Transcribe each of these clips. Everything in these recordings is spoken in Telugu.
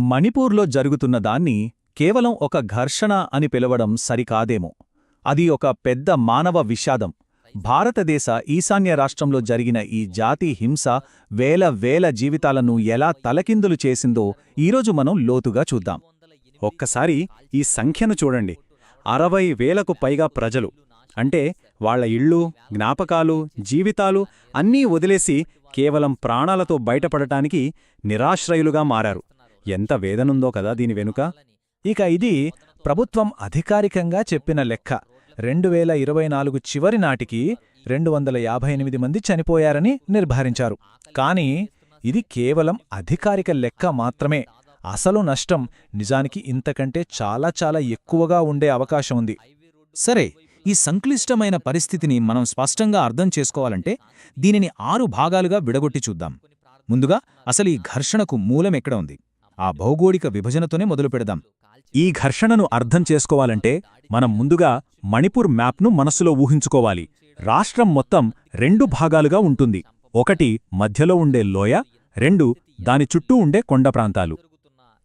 మణిపూర్లో జరుగుతున్న దాన్ని కేవలం ఒక ఘర్షణ అని పిలవడం సరికాదేమో. అది ఒక పెద్ద మానవ విషాదం. భారతదేశ ఈశాన్య రాష్ట్రంలో జరిగిన ఈ జాతి హింస వేల వేల జీవితాలను ఎలా తలకిందులు చేసిందో ఈరోజు మనం లోతుగా చూద్దాం. ఒక్కసారి ఈ సంఖ్యను చూడండి. 60,000కు పైగా ప్రజలు, అంటే వాళ్ల ఇళ్ళు, జ్ఞాపకాలు, జీవితాలు అన్నీ వదిలేసి కేవలం ప్రాణాలతో బయటపడటానికి నిరాశ్రయులుగా మారారు. ఎంత వేదనుందో కదా దీని వెనుక. ఇక ఇది ప్రభుత్వం అధికారికంగా చెప్పిన లెక్క. 2024 చివరి నాటికి 258 మంది చనిపోయారని నిర్ధారించారు. కానీ ఇది కేవలం అధికారిక లెక్క మాత్రమే. అసలు నష్టం నిజానికి ఇంతకంటే చాలా చాలా ఎక్కువగా ఉండే అవకాశం ఉంది. సరే, ఈ సంక్లిష్టమైన పరిస్థితిని మనం స్పష్టంగా అర్థం చేసుకోవాలంటే దీనిని 6 భాగాలుగా విడగొట్టి చూద్దాం. ముందుగా అసలు ఈ ఘర్షణకు మూలమెక్కడ ఉంది? ఆ భౌగోళిక విభజనతోనే మొదలుపెడదాం. ఈ ఘర్షణను అర్థం చేసుకోవాలంటే మనం ముందుగా మణిపూర్ మ్యాప్ను మనసులో ఊహించుకోవాలి. రాష్ట్రం మొత్తం 2 భాగాలుగా ఉంటుంది. ఒకటి మధ్యలో ఉండే లోయ, 2 దాని చుట్టూ ఉండే కొండ ప్రాంతాలు.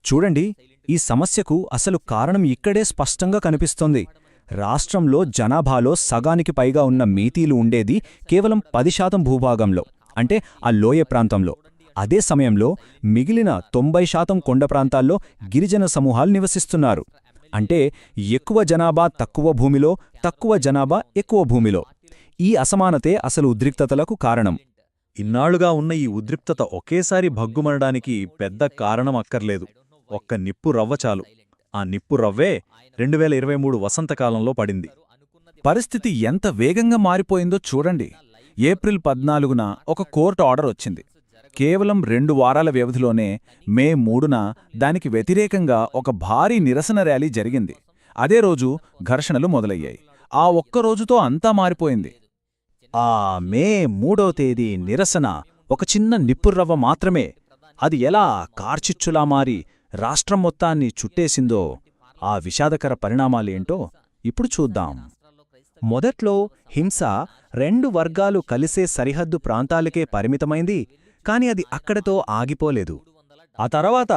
చూడండి, ఈ సమస్యకు అసలు కారణం ఇక్కడే స్పష్టంగా కనిపిస్తోంది. రాష్ట్రంలో జనాభాలో సగానికి పైగా ఉన్న మీతీలు ఉండేది కేవలం 10% భూభాగంలో, అంటే ఆ లోయ ప్రాంతంలో. అదే సమయంలో మిగిలిన 90% కొండ ప్రాంతాల్లో గిరిజన సమూహాలు నివసిస్తున్నారు. అంటే ఎక్కువ జనాభా తక్కువ భూమిలో, తక్కువ జనాభా ఎక్కువ భూమిలో. ఈ అసమానతే అసలు ఉద్రిక్తతలకు కారణం. ఇన్నాళ్లుగా ఉన్న ఈ ఉద్రిక్తత ఒకేసారి భగ్గుమనడానికి పెద్ద కారణం అక్కర్లేదు. ఒక్క నిప్పు రవ్వ చాలు. ఆ నిప్పు రవ్వే 2023 వసంతకాలంలో పడింది. పరిస్థితి ఎంత వేగంగా మారిపోయిందో చూడండి. ఏప్రిల్ 14న ఒక కోర్టు ఆర్డర్ వచ్చింది. కేవలం 2 వారాల వ్యవధిలోనే మే 3న దానికి వ్యతిరేకంగా ఒక భారీ నిరసన ర్యాలీ జరిగింది. అదే రోజు ఘర్షణలు మొదలయ్యాయి. ఆ ఒక్కరోజుతో అంతా మారిపోయింది. ఆ మే 3వ తేదీ నిరసన ఒక చిన్న నిప్పురవ్వ మాత్రమే. అది ఎలా కార్చిచ్చులా మారి రాష్ట్రం మొత్తాన్ని చుట్టేసిందో, ఆ విషాదకర పరిణామాలేంటో ఇప్పుడు చూద్దాం. మొదట్లో హింస 2 వర్గాలు కలిసే సరిహద్దు ప్రాంతాలకే పరిమితమైంది. కాని అది అక్కడతో ఆగిపోలేదు. ఆ తర్వాత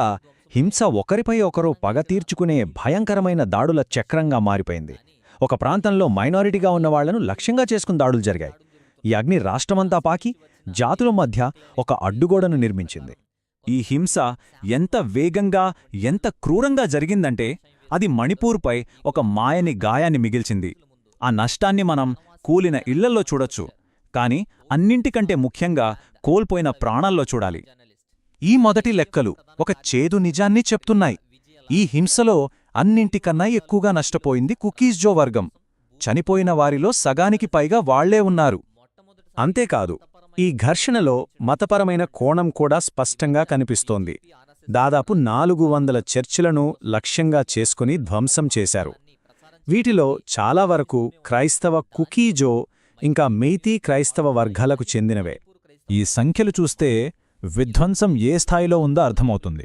హింస ఒకరిపై ఒకరు పగ తీర్చుకునే భయంకరమైన దాడుల చక్రంగా మారిపోయింది. ఒక ప్రాంతంలో మైనారిటీగా ఉన్నవాళ్లను లక్ష్యంగా చేసుకుని దాడులు జరిగాయి. ఈ అగ్ని రాష్ట్రమంతా పాకి జాతుల మధ్య ఒక అడ్డుగోడను నిర్మించింది. ఈ హింస ఎంత వేగంగా, ఎంత క్రూరంగా జరిగిందంటే అది మణిపూర్పై ఒక మాయని గాయాన్ని మిగిల్చింది. ఆ నష్టాన్ని మనం కూలిన ఇళ్లల్లో చూడొచ్చు. కాని అన్నింటికంటే ముఖ్యంగా కోల్పోయిన ప్రాణాల్లో చూడాలి. ఈ మొదటి లెక్కలు ఒక చేదు నిజాన్ని చెప్తున్నాయి. ఈ హింసలో అన్నింటికన్నా ఎక్కువగా నష్టపోయింది కుకీజో వర్గం. చనిపోయిన వారిలో సగానికి పైగా వాళ్లే ఉన్నారు. అంతేకాదు, ఈ ఘర్షణలో మతపరమైన కోణం కూడా స్పష్టంగా కనిపిస్తోంది. దాదాపు 400 చర్చిలను లక్ష్యంగా చేసుకుని ధ్వంసం చేశారు. వీటిలో చాలా వరకు క్రైస్తవ కుకీజో ఇంకా మెయితీ క్రైస్తవ వర్గాలకు చెందినవే. ఈ సంఖ్యలు చూస్తే విధ్వంసం ఏ స్థాయిలో ఉందో అర్థమవుతుంది.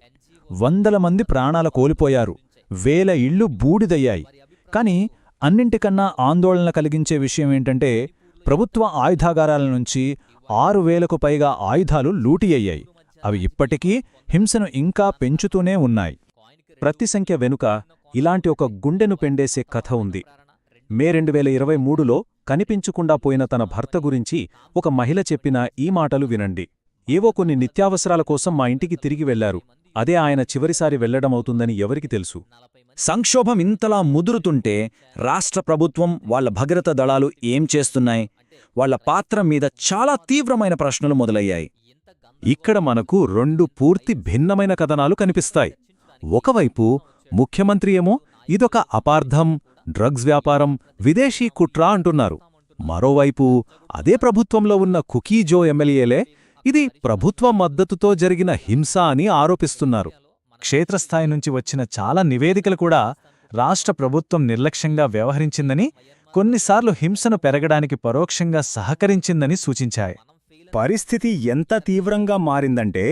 100 మంది ప్రాణాల కోల్పోయారు. 1000 ఇళ్లు బూడిదయ్యాయి. కాని అన్నింటికన్నా ఆందోళన కలిగించే విషయమేంటంటే ప్రభుత్వ ఆయుధాగారాల నుంచి 6,000కు పైగా ఆయుధాలు లూటీ అయ్యాయి. అవి ఇప్పటికీ హింసను ఇంకా పెంచుతూనే ఉన్నాయి. ప్రతి సంఖ్య వెనుక ఇలాంటి ఒక గుండెను పెండేసే కథ ఉంది. మే 2023లో కనిపించకుండా పోయిన తన భర్త గురించి ఒక మహిళ చెప్పిన ఈ మాటలు వినండి. ఏవో కొన్ని నిత్యావసరాల కోసం మా ఇంటికి తిరిగి వెళ్లారు. అదే ఆయన చివరిసారి వెళ్లడమవుతుందని ఎవరికి తెలుసు. సంక్షోభం ఇంతలా ముదురుతుంటే రాష్ట్ర ప్రభుత్వం, వాళ్ల భద్రతా దళాలు ఏం చేస్తున్నాయి? వాళ్ల పాత్ర మీద చాలా తీవ్రమైన ప్రశ్నలు మొదలయ్యాయి. ఇక్కడ మనకు 2 పూర్తి భిన్నమైన కథనాలు కనిపిస్తాయి. ఒకవైపు ముఖ్యమంత్రి ఏమో ఇదొక అపార్థం, డ్రగ్స్ వ్యాపారం, విదేశీ కుట్ర అంటున్నారు. మరోవైపు అదే ప్రభుత్వంలో ఉన్న కుకీజో ఎమ్మెల్యేలే ఇది ప్రభుత్వ మద్దతుతో జరిగిన హింస అని ఆరోపిస్తున్నారు. క్షేత్రస్థాయి నుంచి వచ్చిన చాలా నివేదికలు కూడా రాష్ట్ర ప్రభుత్వం నిర్లక్ష్యంగా వ్యవహరించిందని, కొన్నిసార్లు హింసను పెరగడానికి పరోక్షంగా సహకరించిందని సూచించాయి. పరిస్థితి ఎంత తీవ్రంగా మారిందంటే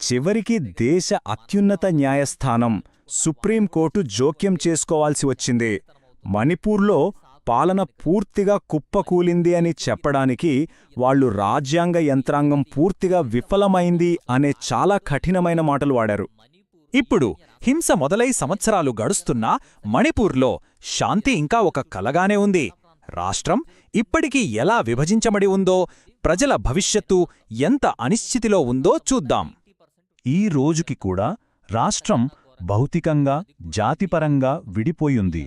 చివరికి దేశ అత్యున్నత న్యాయస్థానం సుప్రీంకోర్టు జోక్యం చేసుకోవాల్సి వచ్చింది. మణిపూర్లో పాలన పూర్తిగా కుప్పకూలింది అని చెప్పడానికి వాళ్లు రాజ్యాంగ యంత్రాంగం పూర్తిగా విఫలమైంది అనే చాలా కఠినమైన మాటలు వాడారు. ఇప్పుడు హింస మొదలై సంవత్సరాలు గడుస్తున్నా మణిపూర్లో శాంతి ఇంకా ఒక కలగానే ఉంది. రాష్ట్రం ఇప్పటికీ ఎలా విభజించబడి ఉందో, ప్రజల భవిష్యత్తు ఎంత అనిశ్చితిలో ఉందో చూద్దాం. ఈ రోజుకి కూడా రాష్ట్రం భౌతికంగా, జాతిపరంగా విడిపోయుంది.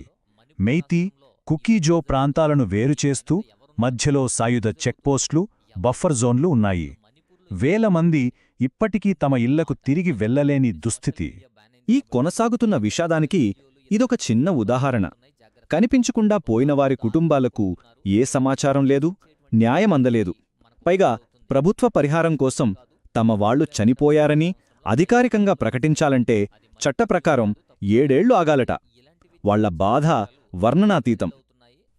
మెయితీ, కుకీజో ప్రాంతాలను వేరుచేస్తూ మధ్యలో సాయుధ చెక్పోస్ట్లు, బఫర్ జోన్లు ఉన్నాయి. వేల మంది ఇప్పటికీ తమ ఇళ్లకు తిరిగి వెళ్లలేని దుస్థితి. ఈ కొనసాగుతున్న విషాదానికి ఇదొక చిన్న ఉదాహరణ. కనిపించకుండా పోయినవారి కుటుంబాలకు ఏ సమాచారం లేదు, న్యాయం అందలేదు. పైగా ప్రభుత్వ పరిహారం కోసం తమ వాళ్లు చనిపోయారని అధికారికంగా ప్రకటించాలంటే చట్టప్రకారం 7 ఏళ్లు ఆగాలట. వాళ్ల బాధ వర్ణనాతీతం.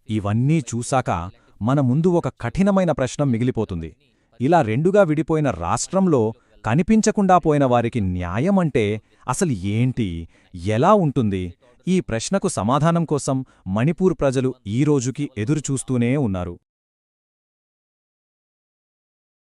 ఇవన్నీ చూశాక మన ముందు ఒక కఠినమైన ప్రశ్న మిగిలిపోతుంది. ఇలా రెండుగా విడిపోయిన రాష్ట్రంలో కనిపించకుండా పోయిన వారికి న్యాయమంటే అసలు ఏంటి, ఎలా ఉంటుంది? ఈ ప్రశ్నకు సమాధానం కోసం మణిపూర్ ప్రజలు ఈ రోజుకి ఎదురుచూస్తూనే ఉన్నారు.